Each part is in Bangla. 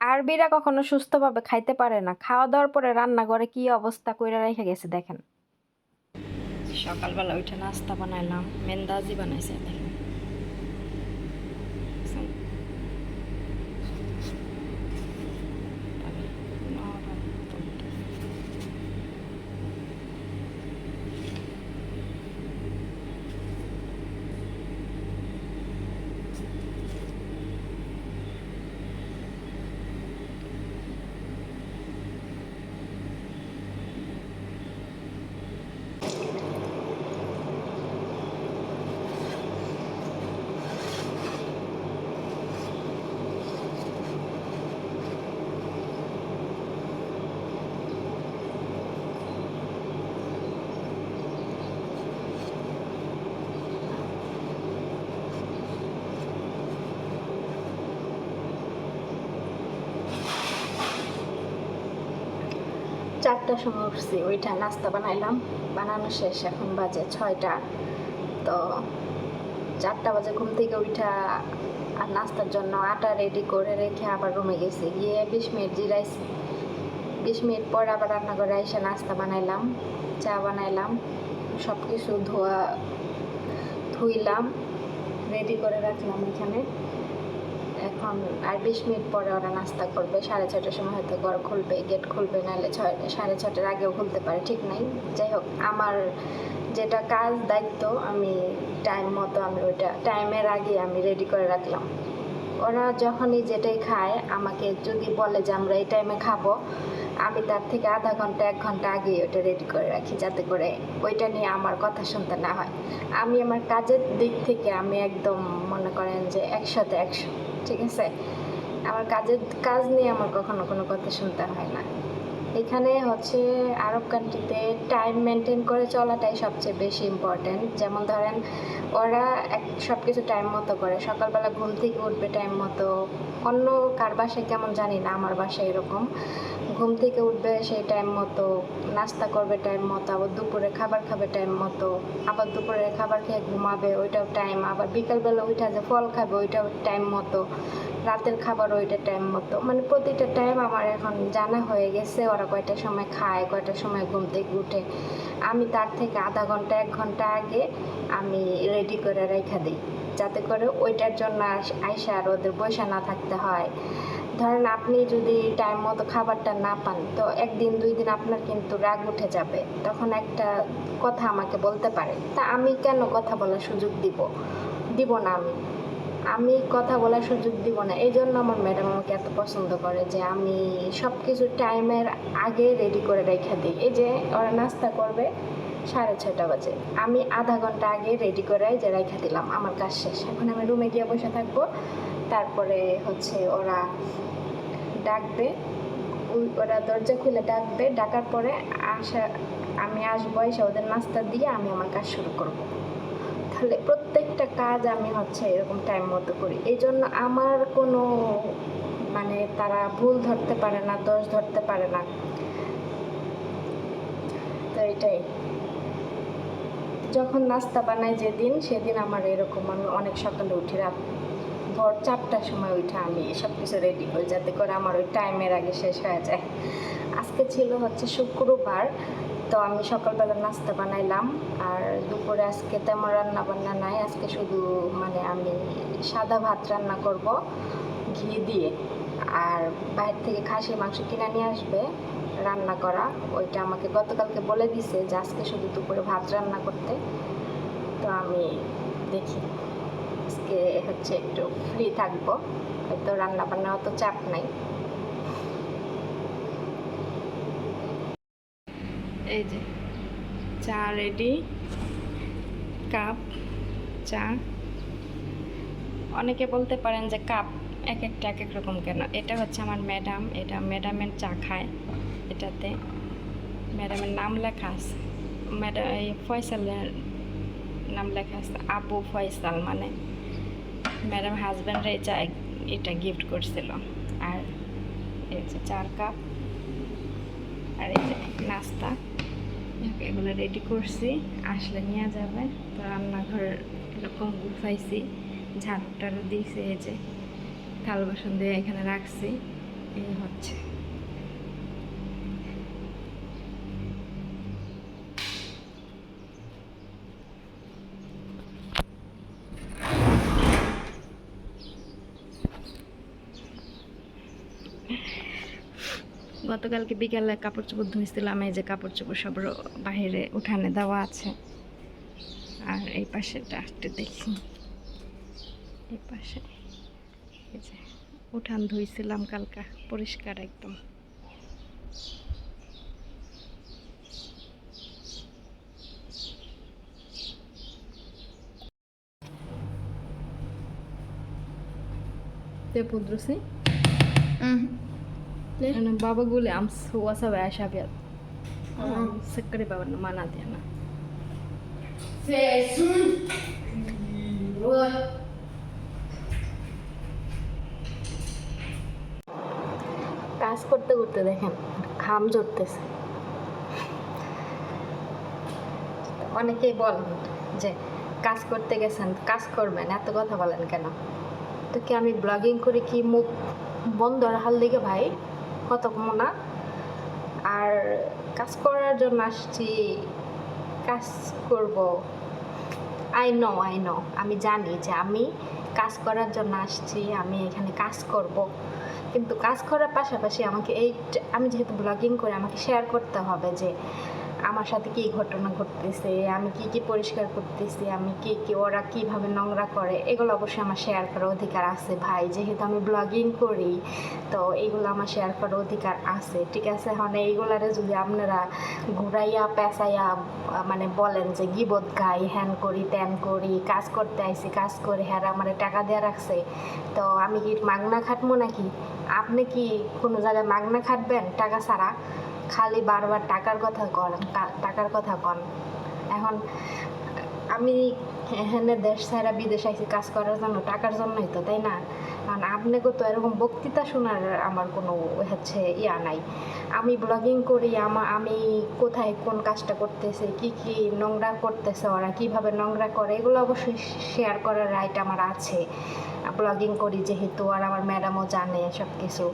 আরবিরা কখনো সুস্থভাবে খাইতে পারে না। খাওয়া দাওয়ার পরে রান্নাঘরে কি অবস্থা কইরা রেখে গেছে দেখেন। সকালবেলা উঠে নাস্তা বানাইলাম, মেন্দাজি বানাইছে দেখেন। চারটার সময় উঠছি, ওইটা নাস্তা বানাইলাম, বানানো শেষ, এখন বাজে 6টা। তো 4টা বাজে ঘুম থেকে উঠা আর নাস্তার জন্য আটা রেডি করে রেখে আবার রুমে গেছি, গিয়ে 20 মিনিট জিরাইছি। 20 মিনিট পর আবার রান্নাঘরে এসে নাস্তা বানাইলাম, চা বানাইলাম, সব কিছু ধুইলাম, রেডি করে রাখলাম এখানে। এখন আর 20 মিনিট পরে ওরা নাস্তা করবে, 6:30টার সময় হয়তো ঘর খুলবে, গেট খুলবে, নাহলে 6:30টার আগেও খুলতে পারে, ঠিক নাই। যাই হোক, আমার যেটা কাজ দায়িত্ব, আমি টাইম মতো আমি ওইটা টাইমের আগে আমি রেডি করে রাখলাম। ওরা যখনই যেটাই খায়, আমাকে যদি বলে যে আমরা এই টাইমে খাবো, আমি তার থেকে আধা ঘন্টা 1 ঘন্টা আগে ওটা রেডি করে রাখি, যাতে করে ওইটা নিয়ে আমার কথা শুনতে না হয়। আমি আমার কাজের দিক থেকে আমি একদম মনে করেন যে 100-তে 100, ঠিক আছে। আমার কাজ নিয়ে আমার কখনো কোনো কথা শুনতে হয় না। এখানে হচ্ছে আরব কান্ট্রিতে টাইম মেনটেন করে চলাটাই সবচেয়ে বেশি ইম্পর্টেন্ট। যেমন ধরেন, ওরা সব কিছু টাইম মতো করে, সকালবেলা ঘুম থেকে উঠবে টাইম মতো। অন্য কার বাসায় কেমন জানি না, আমার বাসায় এরকম ঘুম থেকে উঠবে সেই টাইম মতো, নাস্তা করবে টাইম মতো, আবার দুপুরে খাবার খাবে টাইম মতো, আবার দুপুরে খাবার খেয়ে ঘুমাবে, ওইটাও টাইম, আবার বিকালবেলা উঠে যে ফল খাবে ওইটাও টাইম মতো, রাতের খাবার ওইটা টাইম মতো। মানে প্রতিটা টাইম আমার এখন জানা হয়ে গেছে, ওরা কয়টার সময় খায়, কয়টার সময় ঘুম থেকে উঠে। আমি তার থেকে আধা ঘন্টা 1 ঘন্টা আগে আমি রেডি করে রেখে দিই, যাতে করে ওইটার জন্য আইসা আর ওদের বসে না থাকতে হয়। ধরেন আপনি যদি টাইম মতো খাবারটা না পান, তো 1 দিন 2 দিন আপনার কিন্তু রাগ উঠে যাবে, তখন একটা কথা আমাকে বলতে পারে। তা আমি কেন কথা বলার সুযোগ দিব না, আমি কথা বলার সুযোগ দিব না। এই জন্য আমার ম্যাডাম আমাকে এত পছন্দ করে, যে আমি সব কিছু টাইমের আগে রেডি করে রেখে দিই। এই যে ওরা নাস্তা করবে 6:30 বাজে, আমি আধা ঘন্টা আগে রেডি করে যে রেখে দিলাম, আমার কাজ শেষ। এখন আমি রুমে গিয়ে বসে থাকবো, তারপরে হচ্ছে ওরা ডাকবে, ওরা দরজা খুলে ডাকবে, ডাকার পরে আমি আসবো, এসে ওদের নাস্তা দিয়ে আমি আমার কাজ শুরু করব। তাহলে প্রত্যেকটা কাজ আমি হচ্ছে এরকম টাইম মতো করি। এই জন্য আমার কোনো মানে তারা ভুল ধরতে পারে না, দোষ ধরতে পারে না। তো এটাই, যখন নাস্তা বানাই যেদিন, সেদিন আমার এরকম, আমি অনেক সকালে উঠি, রাত ভোর 4টার সময় উঠে আমি সব কিছু রেডি করি, যাতে করে আমার ওই টাইমের আগে শেষ হয়ে যায়। আজকে ছিল হচ্ছে শুক্রবার, তো আমি সকালবেলা নাস্তা বানাইলাম। আর দুপুরে আজকে তেমন রান্না বান্না নাই, আজকে শুধু মানে আমি সাদা ভাত রান্না করব ঘি দিয়ে। আর বাইরে থেকে খাসির মাংস কিনে নিয়ে আসবে রান্না করা, ওইটা আমাকে গতকালকে বলে দিছে যে আজকে শুধু দুপুরে ভাত রান্না করতে। তো আমি দেখি, আজকে হচ্ছে একটু ফ্রি থাকবো, হয়তো রান্না বান্না অত চাপ নাই। এই যে চা রেডি, কাপ চা। অনেকে বলতে পারেন যে কাপ এক একটা এক এক রকম কেন। এটা হচ্ছে আমার ম্যাডাম, এটা ম্যাডামের চা খায়, এটাতে ম্যাডামের নাম লেখা আছে, ম্যাডাম এই ফয়সালের নাম লেখা আছে, আবু ফয়সাল, মানে ম্যাডাম হাজব্যান্ডরা এই চা এটা গিফট করছিল। আর এই যে 4 কাপ, আর এই যে নাস্তা, এগুলো রেডি করছি, আসলে নিয়ে যাবে। তো রান্নাঘর এরকম গুছাইছি, ঝাড়ু টাড়ু দিয়েছি, এই যে থাল বাসন দিয়ে এখানে রাখছি। এই হচ্ছে গতকালকে বিকালে কাপড় চোপড় ধুইছিলাম, এই যে কাপড় চোপড় সব বাইরে উঠানে দেওয়া আছে। আর এই পাশেটা একটু দেখি, এই পাশে এই যে উঠান ধুইছিলাম কালকা, পরিষ্কার একদম। Te podrò sì? Ano baba gule am suasa ba shabiat. Sekre baba no mana dia na. কাজ করতে করতে দেখেন ঘাম ঝরতেছে। অনেকেই বলেন যে কাজ করতে গেছেন, কাজ করবেন, এত কথা বলেন কেন? তো কি আমি ব্লগিং করে কি মুখ বন্ধ রাখার দিকে ভাই? কত কমো না। আর কাজ করার জন্য আসছি, কাজ করব। আই নো আমি জানি যে আমি কাজ করার জন্য আসছি, আমি এখানে কাজ করব। কিন্তু কাজ করার পাশাপাশি আমাকে আমি যেহেতু ব্লগিং করে আমাকে শেয়ার করতে হবে যে আমার সাথে কী ঘটনা ঘটতেছে, আমি কি পরিষ্কার করতেছি, আমি কি ওরা কিভাবে নোংরা করে, এগুলো অবশ্যই আমার শেয়ার করার অধিকার আছে ভাই। যেহেতু আমি ব্লগিং করি তো এইগুলো আমার শেয়ার করার অধিকার আছে, ঠিক আছে? মানে এইগুলারে যদি আপনারা ঘুরাইয়া পেঁচাইয়া মানে বলেন যে গিবত গাই, হ্যান করি ত্যান করি, কাজ করতে আইছি, কাজ করে হ্যাঁ আমার টাকা দেওয়া রাখছে, তো আমি কি মাগনা খাটবো নাকি? আপনি কি কোনো জায়গায় মাগনা খাটবেন টাকা ছাড়া? খালি বারবার টাকার কথা কন। এখন আমি এখানে দেশ ছাড়া বিদেশ আইছি কাজ করার জন্য, টাকার জন্যই তো, তাই না? কারণ আপনাকে তো এরকম বক্তৃতা শোনার আমার কোনো হচ্ছে নাই। আমি ব্লগিং করি, আমি কোথায় কোন কাজটা করতেছে, কি নোংরা করতেছে, ওরা কিভাবে নোংরা করে, এগুলো অবশ্যই শেয়ার করার রাইট আমার আছে। ব্লগিং করি যেহেতু, আর আমার ম্যাডামও জানে সব কিছু,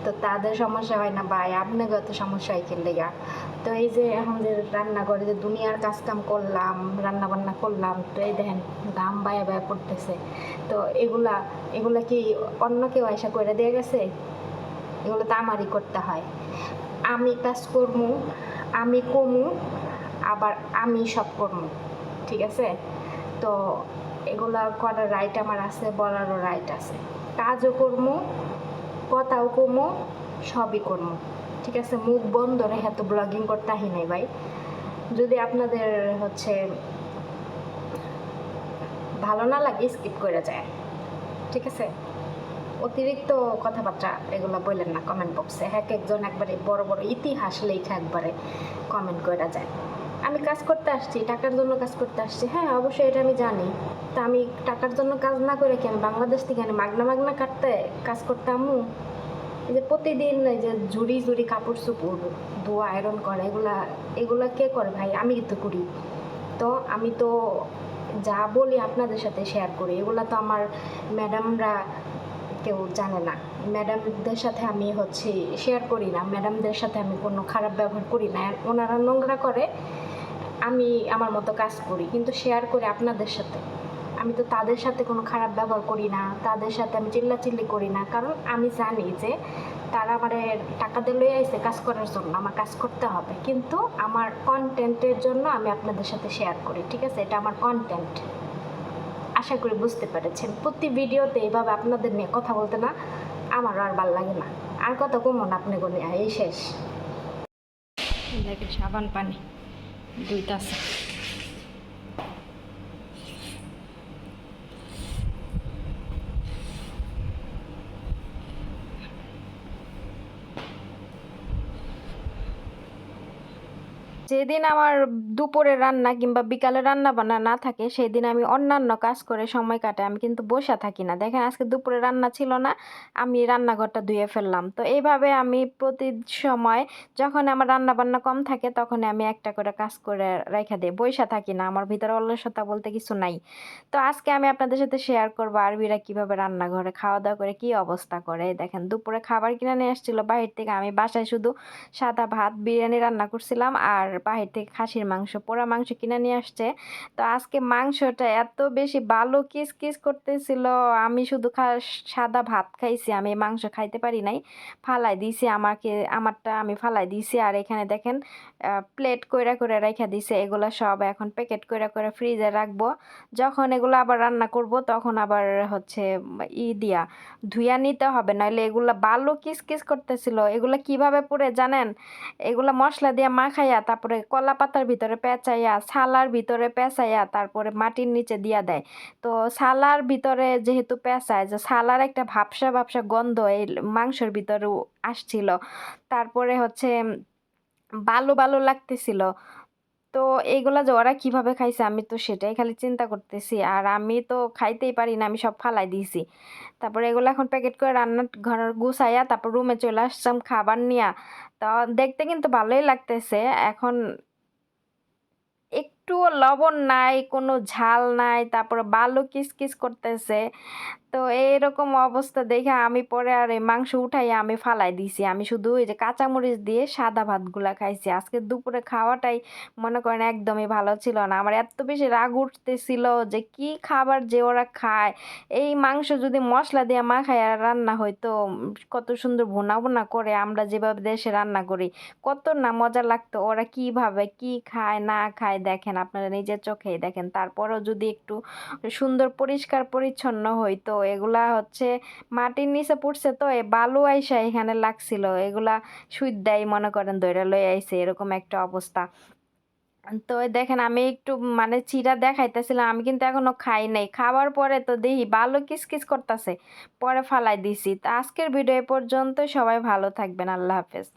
তো তাদের সমস্যা হয় না ভাই, আপনাকে তো সমস্যা হয় খেললেগা। তো এই যে এখন যে রান্নাঘরে যে দুনিয়ার কাজকাম করলাম, রান্না বান্না করলাম, তো এই দেখেন ঘাম বায়া পড়তেছে। তো এগুলা কি অন্য কেউ আশা করে দিয়ে গেছে? এগুলো তো আমারই করতে হয়। আমি কাজ করবো, আমি কমু, আবার আমি সব করবো, ঠিক আছে? তো এগুলা করার রাইট আমার আছে, বলারও রাইট আছে। কাজও করবো, কথাও কমো, সবই করবো, ঠিক আছে? মুখ বন্ধ রেখে তো ব্লগিং করতে আহি নাই ভাই। যদি আপনাদের হচ্ছে ভালো না লাগে স্কিপ করে যায়, ঠিক আছে? অতিরিক্ত কথাবার্তা এগুলো বললেন না কমেন্ট বক্সে। একজন একবারে বড় বড় ইতিহাস লেখা একবারে কমেন্ট করে যায়। আমি কাজ করতে আসছি, টাকার জন্য কাজ করতে আসছি, হ্যাঁ অবশ্যই এটা আমি জানি। তা আমি টাকার জন্য কাজ না করে কি আমি বাংলাদেশ থেকে মাগনা কাটতে কাজ করতে আমু? এই যে প্রতিদিন এই যে ঝুড়ি কাপড় চোপড় ধোয়া আয়রন করে, এগুলা কে করে ভাই? আমি তো করি। তো আমি তো যা বলি আপনাদের সাথে শেয়ার করি, এগুলা তো আমার ম্যাডামরা কেউ জানে না। ম্যাডামদের সাথে আমি হচ্ছে শেয়ার করি না, ম্যাডামদের সাথে আমি কোনো খারাপ ব্যবহার করি না। ওনারা নোংরা করে, আমি আমার মতো কাজ করি, কিন্তু শেয়ার করি আপনাদের সাথে। আমি তো তাদের সাথে কোনো খারাপ ব্যবহার করি না, তাদের সাথে আমি চিল্লাচিল্লি করি না, কারণ আমি জানি যে তারা আমার টাকা দিয়ে লয়ে আইছে কাজ করার জন্য, আমার কাজ করতে হবে। কিন্তু আমার কন্টেন্টের জন্য আমি আপনাদের সাথে শেয়ার করি, ঠিক আছে? এটা আমার কন্টেন্ট। আশা করি বুঝতে পেরেছেন। প্রতি ভিডিওতে এইভাবে আপনাদের নিয়ে কথা বলতে না আমারও আর ভালো লাগে না। আর কত কমন আপনি কোনে, এই শেষ। দেখেন সাবান পানি দুইটাছে। যেদিন আমার দুপুরে রান্না কিংবা বিকালে রান্না বান্না না থাকে সেদিন আমি অন্যান্য কাজ করে সময় কাটাই, আমি কিন্তু বসে থাকি না। দেখেন আজকে দুপুরে রান্না ছিল না, আমি রান্নাঘরটা ধুয়ে ফেললাম। তো এইভাবে আমি প্রতি সময় যখন আমার রান্না বান্না কম থাকে তখন আমি একটা করে কাজ করে রেখে দিই, বসে থাকি না, আমার ভিতরে অলসতা বলতে কিছু নাই। তো আজকে আমি আপনাদের সাথে শেয়ার করবো আরবিরা কিভাবে রান্নাঘরে খাওয়া দাওয়া করে কি অবস্থা করে। দেখেন দুপুরে খাবার কিনে নিয়ে আসছিল বাহির থেকে, আমি বাসায় শুধু সাদা ভাত বিরিয়ানি রান্না করছিলাম আর বাহির থেকে খাসির মাংস পোড়া মাংস কিনে নিয়ে আসছে। তো আজকে মাংসটা এত বেশি ভালো কিস কিস করতেছিল, আমি শুধু সাদা ভাত খাইছি, আমি মাংস খাইতে পারি নাই, ফালাই দিয়েছি, আমারটা আমি ফালাই দিয়েছি। আর এখানে দেখেন প্লেট কইরা করে রেখে দিছে, এগুলো সব এখন প্যাকেট কইরা করে ফ্রিজে রাখবো, যখন এগুলো আবার রান্না করব তখন আবার হচ্ছে দিয়া ধুইয়া নিতে হবে, নইলে এগুলা ভালো কিস কিস করতেছিল। এগুলা কিভাবে পুড়ে জানেন, এগুলা মশলা দিয়ে মাখাইয়া তারপরে কলা পাতার ভিতরে পেঁচাইয়া ছালার ভিতরে পেঁচাইয়া তারপরে মাটির নিচে দিয়া দেয়। তো ছালার ভিতরে যেহেতু পেঁচায়, যে ছালার একটা ভাবসা ভাবসা গন্ধ এই মাংসের ভিতরেও আসছিল, তারপরে হচ্ছে ভালো ভালো লাগতেছিল। তো এইগুলা যে ওরা কিভাবে খাইছে আমি তো সেটাই খালি চিন্তা করতেছি, আর আমি তো খাইতেই পারি না, আমি সব ফালাই দিয়েছি। তারপরে এগুলো এখন প্যাকেট করে রান্নার ঘর গুছাইয়া তারপর রুমে চলে আসলাম খাবার নিয়া। তো দেখতে কিন্তু ভালোই লাগতেছে। এখন একটুও লবণ নাই, কোনো ঝাল নাই, তারপরে বালু কিসকিস করতেছে। তো এইরকম অবস্থা দেখে আমি পরে আর এই মাংস উঠাইয়া আমি ফালাই দিছি, আমি শুধু এই যে কাঁচামরিচ দিয়ে সাদা ভাতগুলা খাইছি। আজকে দুপুরে খাওয়াটাই মনে করেন একদমই ভালো ছিল না, আমার এত বেশি রাগ উঠতেছিল যে কি খাবার যে ওরা খায়। এই মাংস যদি মশলা দিয়ে মাখায় রান্না হইতো, কত সুন্দর ভুনা ভুনা করে আমরা যেভাবে দেশে রান্না করি, কত না মজা লাগতো। ওরা কিভাবে কি খায় না খায় দেখেন, আপনারা নিজের চোখেই দেখেন। তারপরেও যদি একটু সুন্দর পরিষ্কার পরিচ্ছন্ন হইতো, এগুলা হচ্ছে মাটির নিচে পড়ছে তো এ বালু আইসা এখানে লাগছিল, এগুলা সুইদ্দাই মনে করেন দইরা লই আইছে, এরকম একটা অবস্থা। তো এই দেখেন আমি একটু মানে চিরা দেখাইতেছিলাম, আমি কিন্তু এখনো খাই নাই, খাবার পরে তো দেখি ভালো কিসকিস করতেছে, পরে ফালাই দিছি। তো আজকের ভিডিও এ পর্যন্ত, সবাই ভালো থাকবেন, আল্লাহ হাফেজ।